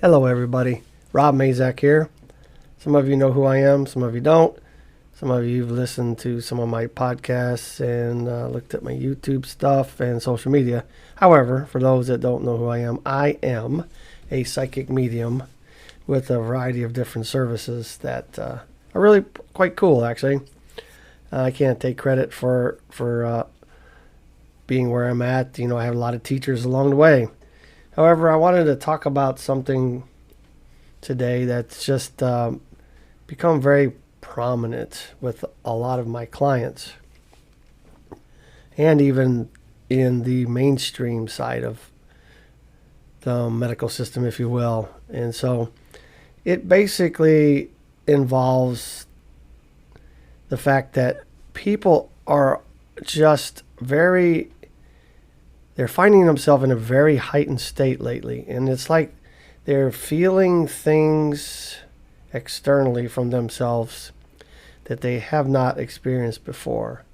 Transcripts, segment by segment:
Hello, everybody. Rob Mazak here. Some of you know who I am, some of you don't. Some of you have listened to some of my podcasts and looked at my YouTube stuff and social media. However, for those that don't know who I am a psychic medium with a variety of different services that are really quite cool, actually. I can't take credit for being where I'm at. You know, I have a lot of teachers along the way. However, I wanted to talk about something today that's just become very prominent with a lot of my clients and even in the mainstream side of the medical system, if you will. And so it basically involves the fact that people are just they're finding themselves in a very heightened state lately. And it's like they're feeling things externally from themselves that they have not experienced before.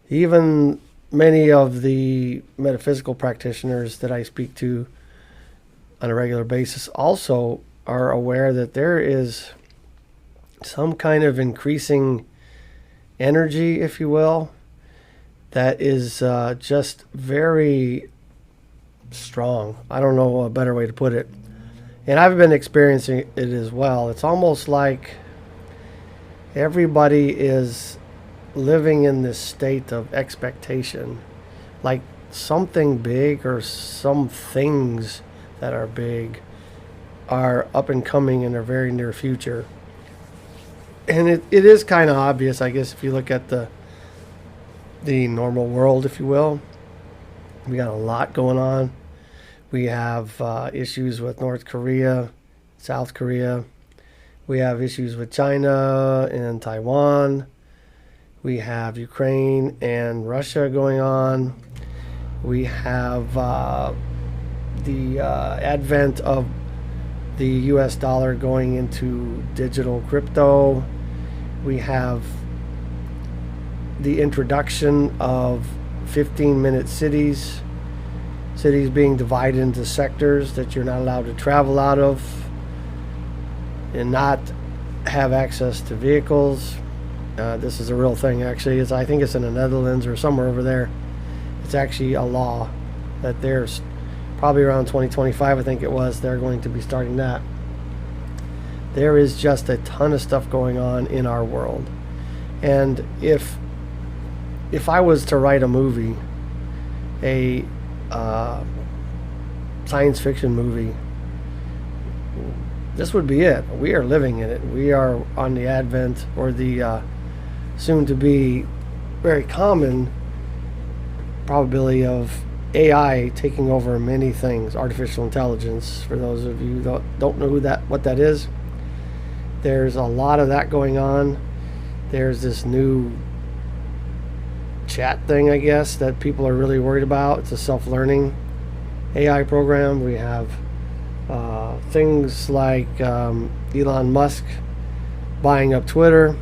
Even many of the metaphysical practitioners that I speak to on a regular basis also are aware that there is some kind of increasing energy, if you will, that is just very strong. I don't know a better way to put it. And I've been experiencing it as well. It's almost like everybody is living in this state of expectation, like something big or some things that are big are up and coming in a very near future. And it is kind of obvious, I guess, if you look at the normal world, if you will. We got a lot going on. We have issues with North Korea, South Korea. We have issues with China and Taiwan. We have Ukraine and Russia going on. We have the advent of the US dollar going into digital crypto. We have the introduction of 15-minute cities being divided into sectors that you're not allowed to travel out of and not have access to vehicles. This is a real thing, actually. I think it's in the Netherlands or somewhere over there. It's actually a law that there's probably around 2025, I think it was, they're going to be starting that. There is just a ton of stuff going on in our world. And if I was to write a movie, a science fiction movie, this would be it. We are living in it. We are on the advent or the soon to be very common probability of AI taking over many things. Artificial intelligence, for those of you that don't know what that is, there's a lot of that going on. There's this new chat thing, I guess, that people are really worried about. It's a self-learning AI program. We have things like Elon Musk buying up Twitter,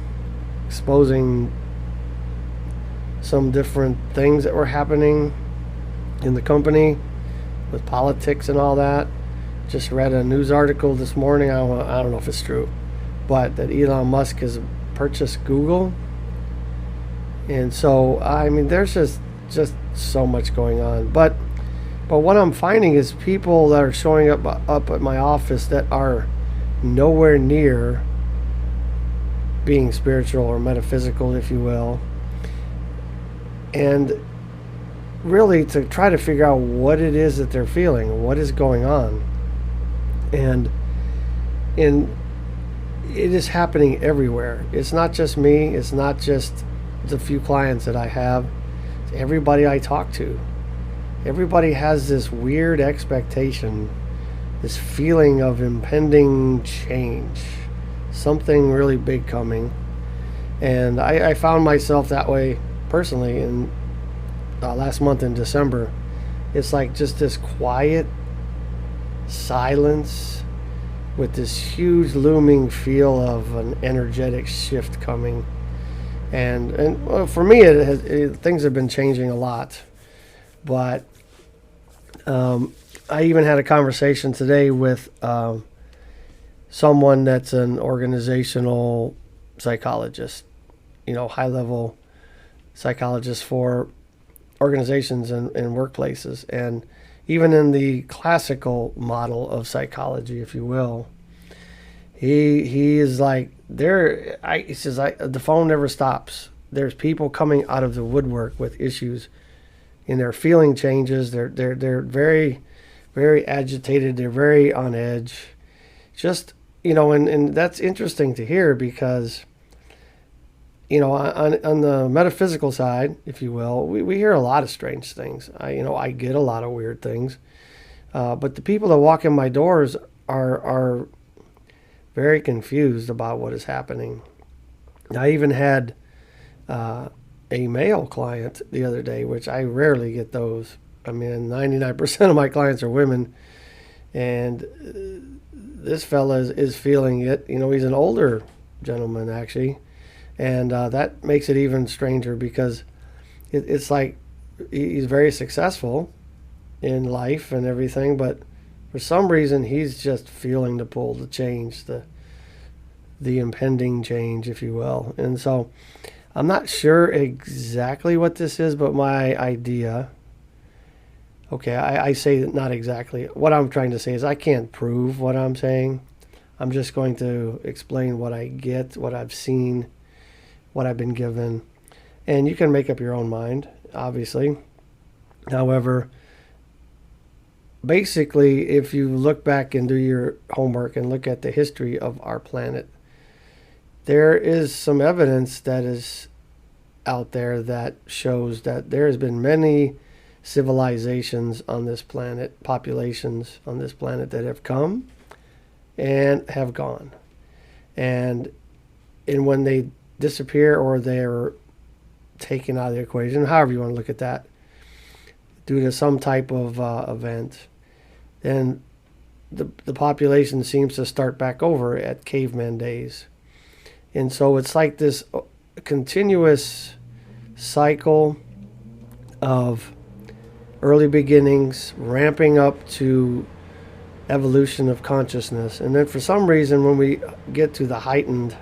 exposing some different things that were happening in the company with politics and all that. Just read a news article this morning, I don't know if it's true, but that Elon Musk has purchased Google. And so, I mean, there's just so much going on. But what I'm finding is people that are showing up at my office that are nowhere near being spiritual or metaphysical, if you will. And really to try to figure out what it is that they're feeling, what is going on. And it is happening everywhere. It's not just me. It's not just the few clients that I have. It's everybody I talk to. Everybody has this weird expectation, this feeling of impending change, something really big coming. And I found myself that way personally in last month in December. It's like just this quiet silence with this huge looming feel of an energetic shift coming. And well, for me, things have been changing a lot. But I even had a conversation today with someone that's an organizational psychologist, high level psychologist for organizations and workplaces. And even in the classical model of psychology, if you will, he is like he says the phone never stops. There's people coming out of the woodwork with issues in their feeling changes. They're very, very agitated. They're very on edge. Just, and that's interesting to hear because, on the metaphysical side, if you will, we hear a lot of strange things. I get a lot of weird things. But the people that walk in my doors are very confused about what is happening. I even had a male client the other day, which I rarely get those. I mean, 99% of my clients are women, and this fella is feeling it. He's an older gentleman, actually, and that makes it even stranger because it's like he's very successful in life and everything, but for some reason he's just feeling the pull to change, the impending change, if you will. And so I'm not sure exactly what this is, but my idea, okay, I say that not exactly. What I'm trying to say is I can't prove what I'm saying. I'm just going to explain what I get, what I've seen, what I've been given. And you can make up your own mind, obviously. However, basically, if you look back and do your homework and look at the history of our planet, there is some evidence that is out there that shows that there has been many civilizations on this planet, populations on this planet that have come and have gone. And when they disappear or they're taken out of the equation, however you want to look at that, due to some type of event, then the population seems to start back over at caveman days. And so it's like this continuous cycle of early beginnings, ramping up to evolution of consciousness. And then for some reason, when we get to the heightened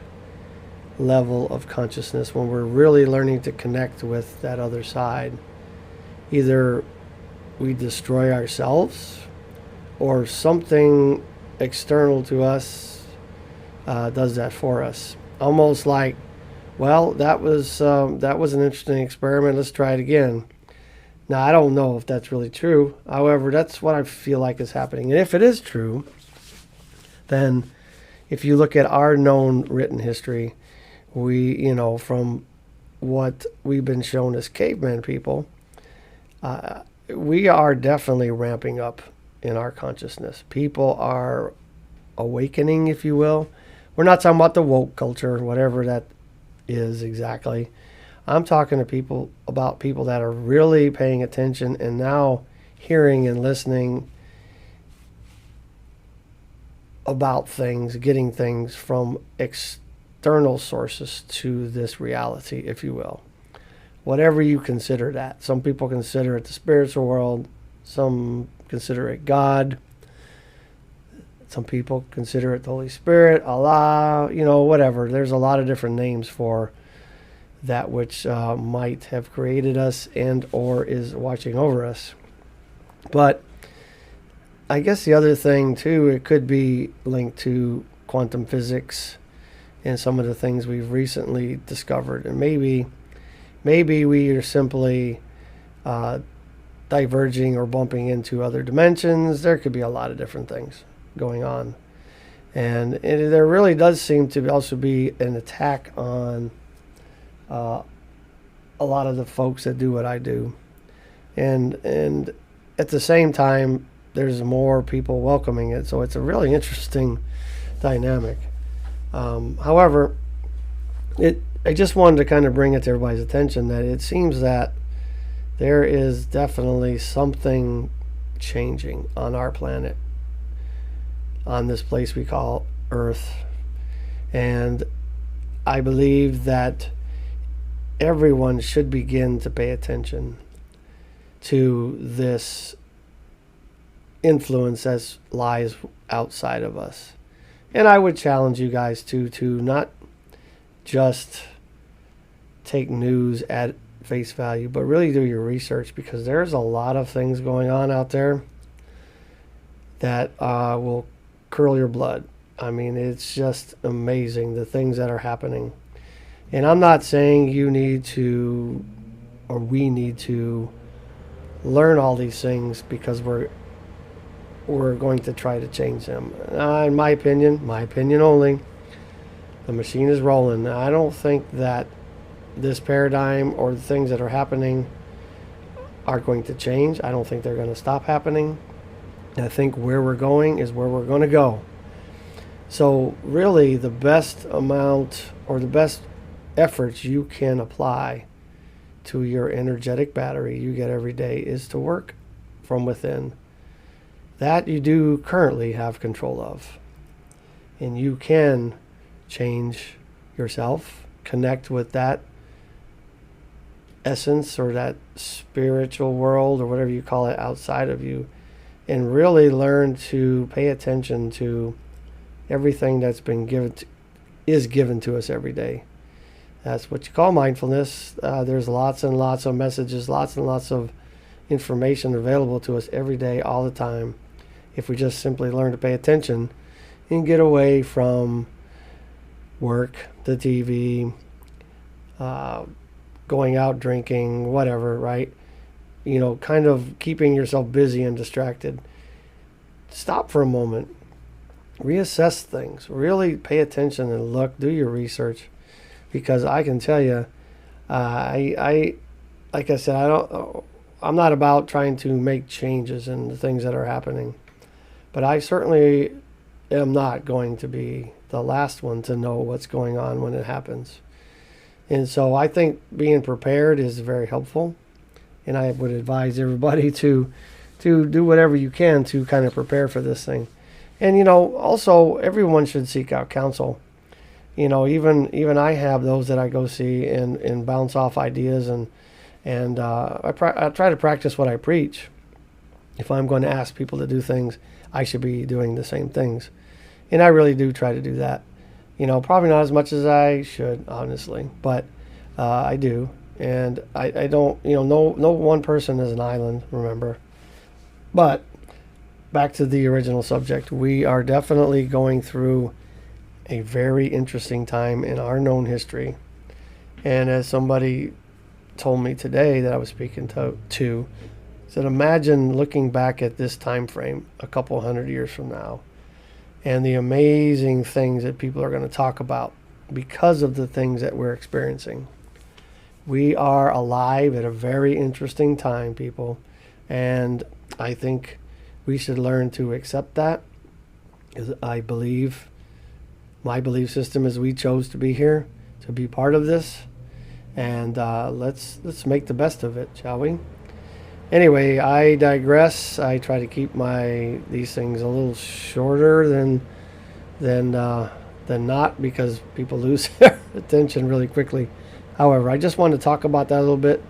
level of consciousness, when we're really learning to connect with that other side, either we destroy ourselves or something external to us does that for us. Almost like, well, that was an interesting experiment. Let's try it again. Now, I don't know if that's really true. However, that's what I feel like is happening. And if it is true, then if you look at our known written history, we, from what we've been shown as caveman people, we are definitely ramping up in our consciousness. People are awakening, if you will. We're not talking about the woke culture, whatever that is exactly. I'm talking to people that are really paying attention and now hearing and listening about things, getting things from external sources to this reality, if you will. Whatever you consider that. Some people consider it the spiritual world. Some consider it God. Some people consider it the Holy Spirit, Allah, whatever. There's a lot of different names for that which might have created us and or is watching over us. But I guess the other thing, too, it could be linked to quantum physics and some of the things we've recently discovered. And maybe we are simply diverging or bumping into other dimensions. There could be a lot of different things going on. And there really does seem to also be an attack on a lot of the folks that do what I do. And at the same time, there's more people welcoming it. So it's a really interesting dynamic. However, I just wanted to kind of bring it to everybody's attention that it seems that there is definitely something changing on our planet, on this place we call Earth. And I believe that everyone should begin to pay attention to this influence that lies outside of us. And I would challenge you guys to not just take news at face value, but really do your research, because there's a lot of things going on out there that will curl your blood. I mean, it's just amazing the things that are happening. And I'm not saying you need to, or we need to learn all these things because we're going to try to change them. In my opinion only, the machine is rolling. I don't think that this paradigm or the things that are happening are going to change. I don't think they're going to stop happening. I think where we're going is where we're going to go. So really the best amount or the best efforts you can apply to your energetic battery you get every day is to work from within. That you do currently have control of. And you can change yourself, connect with that essence or that spiritual world or whatever you call it outside of you, and really learn to pay attention to everything that's been given to us every day. That's what you call mindfulness. There's lots and lots of messages, lots and lots of information available to us every day, all the time, if we just simply learn to pay attention and get away from work, the TV, going out drinking, whatever, right? You know, kind of keeping yourself busy and distracted. Stop for a moment. Reassess things. Really pay attention and look, do your research. Because I can tell you, I like I said, I'm not about trying to make changes in the things that are happening. But I certainly am not going to be the last one to know what's going on when it happens. And so I think being prepared is very helpful. And I would advise everybody to do whatever you can to kind of prepare for this thing. And, you know, also everyone should seek out counsel. You know, even I have those that I go see and bounce off ideas, and I try to practice what I preach. If I'm going to ask people to do things, I should be doing the same things. And I really do try to do that. You know, probably not as much as I should, honestly, but I do. And I don't, you know, no one person is an island, remember. But back to the original subject, we are definitely going through a very interesting time in our known history. And as somebody told me today that I was speaking to said, imagine looking back at this time frame a couple hundred years from now and the amazing things that people are going to talk about because of the things that we're experiencing. We are alive at a very interesting time, people, and I think we should learn to accept that. I believe, my belief system is we chose to be here, to be part of this, and let's make the best of it, shall we? Anyway, I digress. I try to keep these things a little shorter than not, because people lose their attention really quickly. However, I just want to talk about that a little bit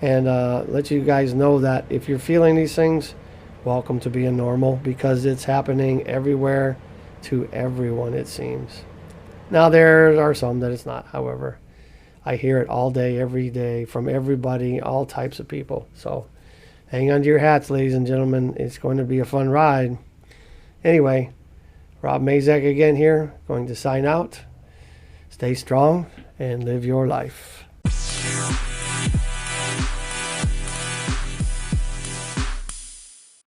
and let you guys know that if you're feeling these things, welcome to being normal, because it's happening everywhere to everyone, it seems. Now, there are some that it's not, however. I hear it all day, every day, from everybody, all types of people. So hang on to your hats, ladies and gentlemen. It's going to be a fun ride. Anyway, Rob Mazak again here, going to sign out. Stay strong and live your life.